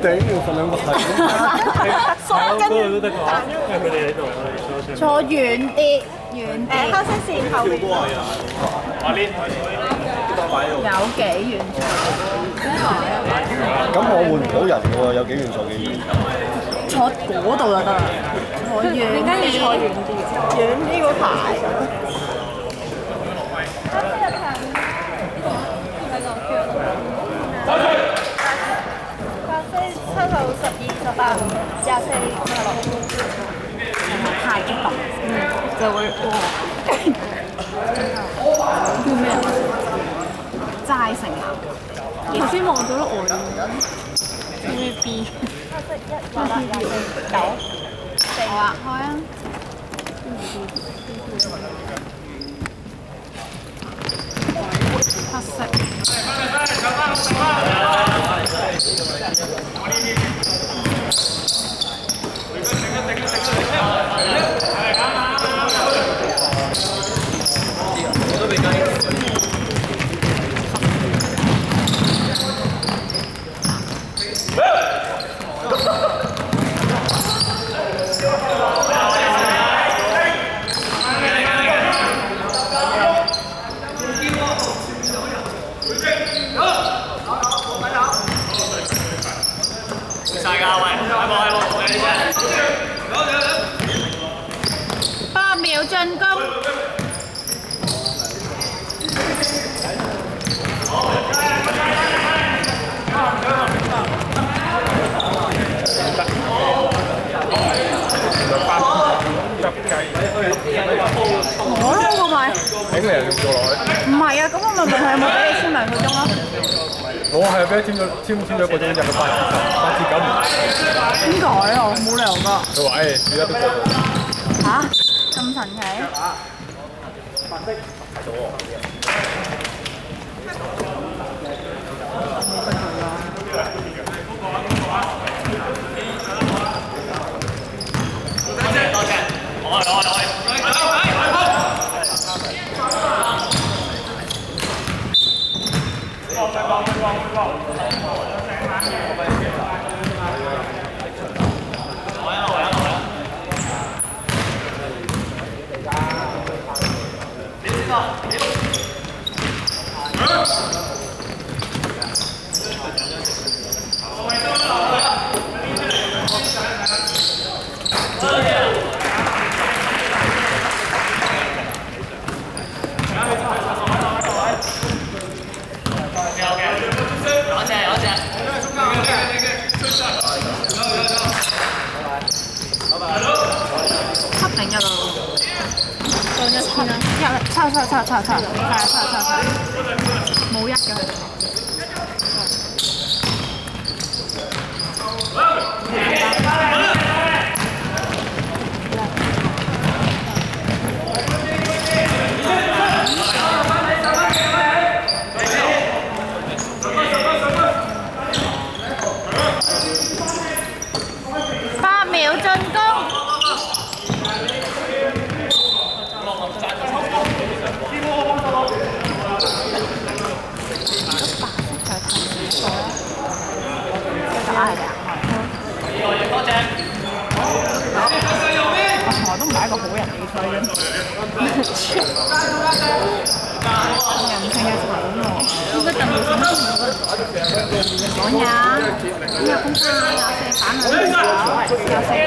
頂要瞓兩個係。嗰度都得講，因為佢哋喺度，我哋坐遠啲，遠啲。黑色線後面。有幾遠坐？咁我換唔到人喎，有幾遠坐幾遠。坐嗰度就得啦。坐遠啲。點解要坐遠啲？遠啲嗰排。7號、12、18、24、太激動，就會哇！叫咩啊？齋城啊！頭先望到咯，我 TVB。9。好啊，開啊！黑色。8秒進攻。我咯，我咪。頂你又要做落去。唔係啊，咁我咪問佢有冇俾你簽2個鐘咯。我係俾簽咗一個鐘，入到8至9年。點解啊？冇理由㗎。佢話：而家都做到。嚇？咁神奇？差，冇1嘅佢哋。8秒進攻。我都唔係一個好人嚟，所以人性嘅醜喎，應該咁講嘢，咁有公司有4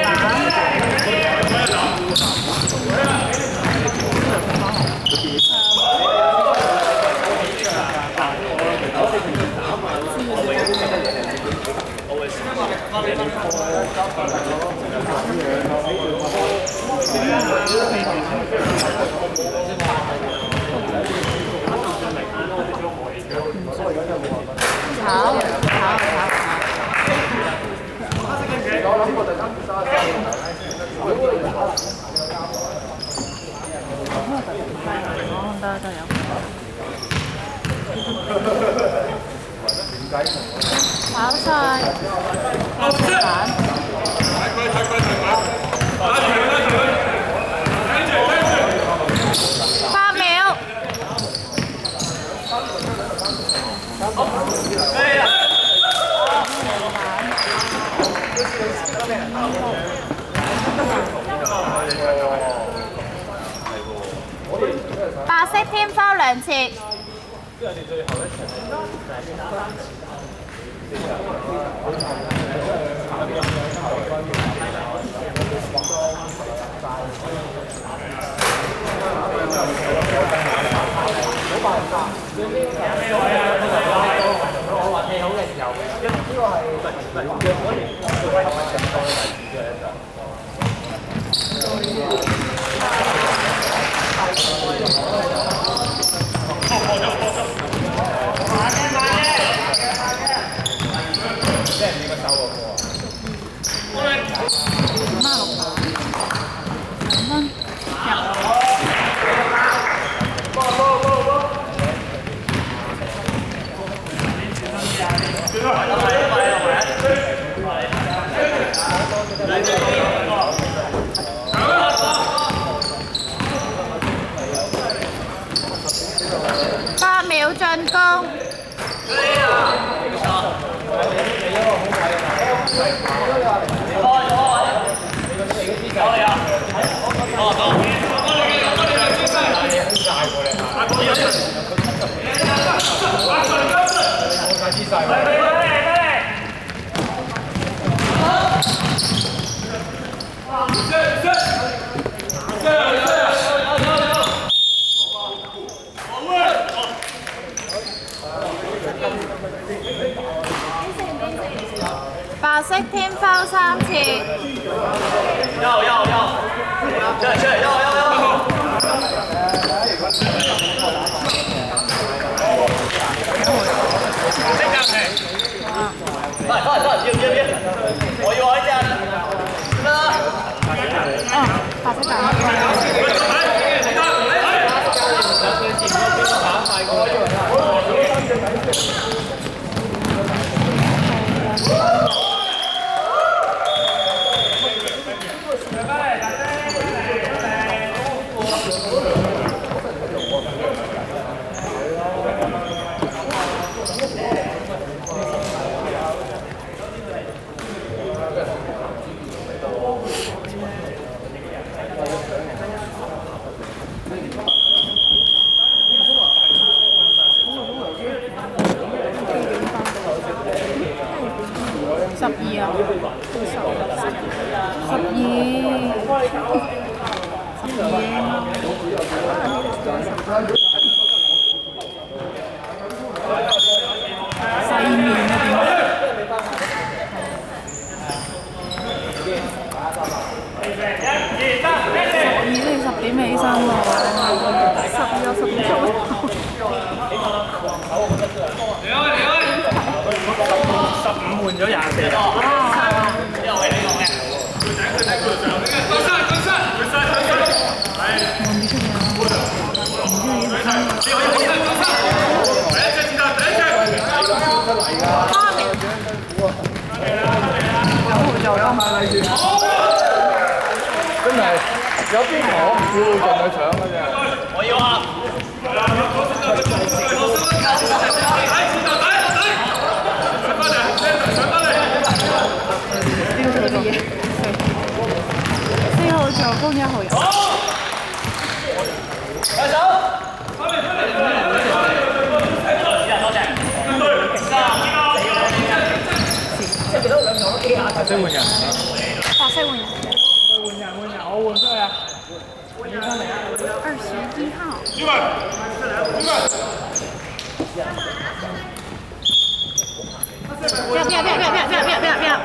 版啊，有4都有。炒晒4版。8秒。白色天花2次。8秒進攻。白色天花3次。白色12啊細面啊12都要10點起身喎，12有12鐘。15換咗24啦。真係有邊個唔少會盡佢搶嘅啫。我要啊！4號助攻1號人。白色換人。白色換人。換人，我換出去啊！21號。不要！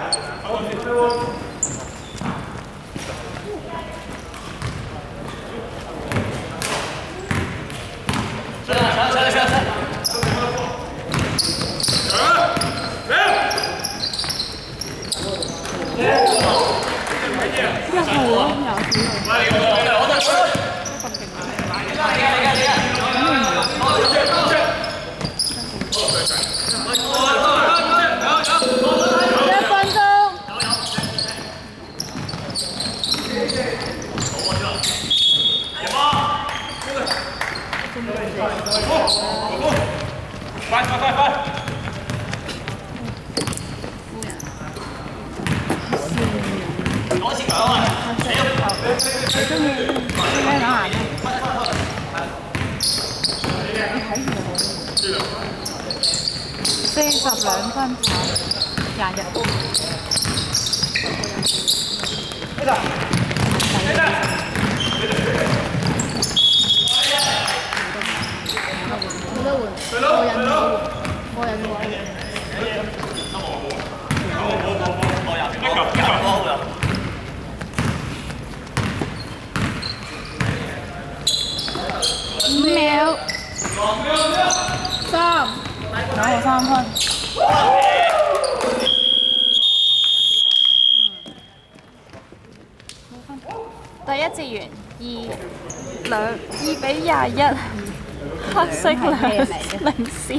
快！你中意咩顏色？你睇住我。42分跑21。冇得換，個人個人5秒3，攞我3分。第一節完2比21，黑色領先。